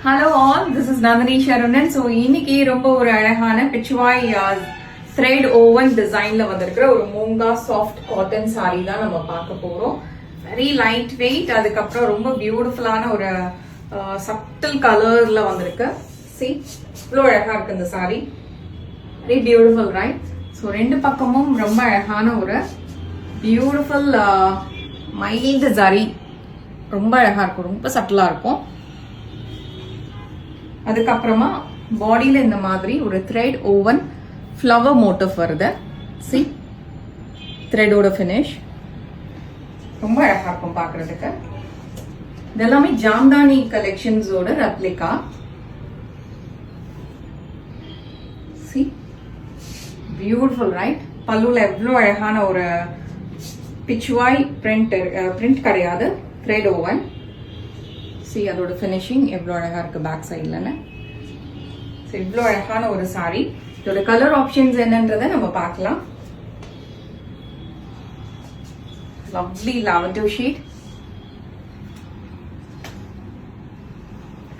Hello all, this is Nandini Sharunan. So இன்னைக்கு ரொம்ப ஒரு அழகான பிச்சுவாய் thread woven designல வந்திருக்கிற ஒரு மூங்கா soft cotton saree தான் நம்ம பார்க்க போறோம். Very light weight, அதுக்கப்புறம் ரொம்ப பியூட்டிஃபுல்லான ஒரு subtle colorல வந்திருக்கு. See, இவ்வளவு அழகா இருக்கு இந்த saree. Very beautiful, right? So ரெண்டு பக்கமும் ரொம்ப அழகான ஒரு beautiful mild zari. ரொம்ப அழகா இருக்கும், ரொம்ப சட்டிலா இருக்கும். அதுக்கப்புறமா பாடியில இந்த மாதிரி ஒரு thread woven flower motif வருது. See, thread ஓட finish ரொம்ப அழகா இருக்கும் பார்க்கிறதுக்கு. இதெல்லாமே ஜாம்தானி கலெக்ஷன்ஸ் ஓட ரெப்ளிகா. See, beautiful, right? பல்லுல எவ்வளவு அழகான ஒரு பிச்சுவாய் print கிடையாது, thread woven. See, அதோட ஃபினிஷிங் எவ்வளோ அழகா இருக்கு பேக் சைட்லன்னு. ஸோ இவ்வளோ அழகான ஒரு சாரி. இதோட கலர் ஆப்ஷன்ஸ் என்னன்றதை நம்ம பார்க்கலாம். லவ்லி லாவெண்டர் ஷேட்,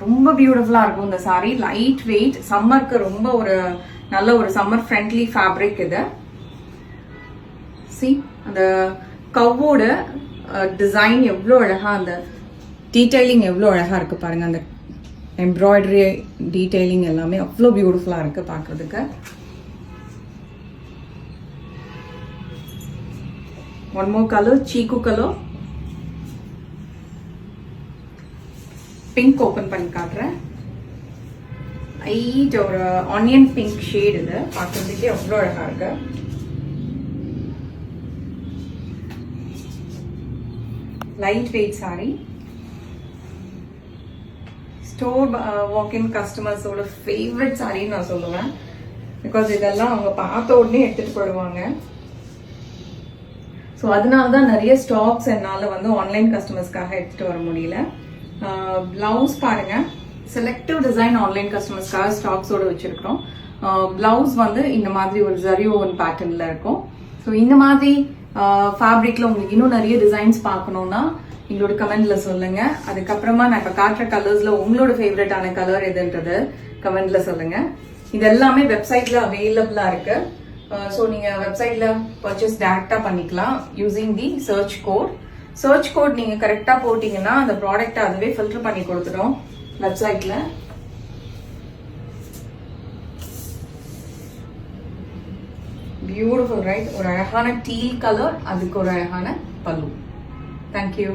ரொம்ப பியூட்டிஃபுல்லா இருக்கும் இந்த சாரி. லைட் வெயிட், சம்மருக்கு ரொம்ப ஒரு நல்ல ஒரு சம்மர் ஃப்ரெண்ட்லி ஃபேப்ரிக் இது. See, அந்த கவ்வோட டிசைன் எவ்வளோ அழகா, அந்த டீடைலிங் எவ்வளோ அழகா இருக்கு பாருங்க. அந்த எம்ப்ராய்டரி டீடைலிங் எல்லாமே அவ்வளோ பியூட்டிஃபுல்லா இருக்கு பார்க்கறதுக்கு. ஒன் மோர் கலர், சீக்கு கலர். பிங்க் ஓபன் பண்ணி காட்டுறேன். லைட் ஒரு ஆனியன் பிங்க் ஷேட் இது, பார்க்கறதுக்கே அவ்வளோ அழகா இருக்கு. Light weight sorry. ஸ்டோர் வாக்கின் கஸ்டமர்ஸோட ஃபேவரட் சாரின்னு நான் சொல்லுவேன். பிகாஸ் இதெல்லாம் அவங்க பார்த்த உடனே எடுத்துட்டு போயிடுவாங்க. ஸோ அதனால தான் நிறைய ஸ்டாக்ஸ் என்னால் வந்து ஆன்லைன் கஸ்டமர்ஸ்க்காக எடுத்துட்டு வர முடியல. பிளவுஸ் பாருங்க, செலக்டிவ் டிசைன் ஆன்லைன் கஸ்டமர்ஸ்க்காக ஸ்டாக்ஸோட வச்சிருக்கிறோம். பிளவுஸ் வந்து இந்த மாதிரி ஒரு ஜரி ஓவன் பேட்டர்ன்ல இருக்கும். ஸோ இந்த மாதிரி ஃபேப்ரிக்ல உங்களுக்கு இன்னும் நிறைய டிசைன்ஸ் பார்க்கணும்னா எங்களோட கமெண்ட்ல சொல்லுங்க. அதுக்கப்புறமா நான் இப்ப காட்டுற கலர்ஸ்ல உங்களோட ஃபேவரட்டான கலர் எதுன்றது கமெண்ட்ல சொல்லுங்க. இது எல்லாமே வெப்சைட்ல அவைலபிளா இருக்கு. ஸோ நீங்க வெப்சைட்ல பர்ச்சேஸ் டைரக்டா பண்ணிக்கலாம் using the search code. Search code நீங்க கரெக்டா போட்டீங்கன்னா அந்த ப்ராடக்ட் அதுவே ஃபில்டர் பண்ணி கொடுத்துடும் வெப்சைட்ல. Beautiful, right? ஒரு அழகான டீல் கலர், அதுக்கு ஒரு அழகான பல்லு. தேங்க்யூ.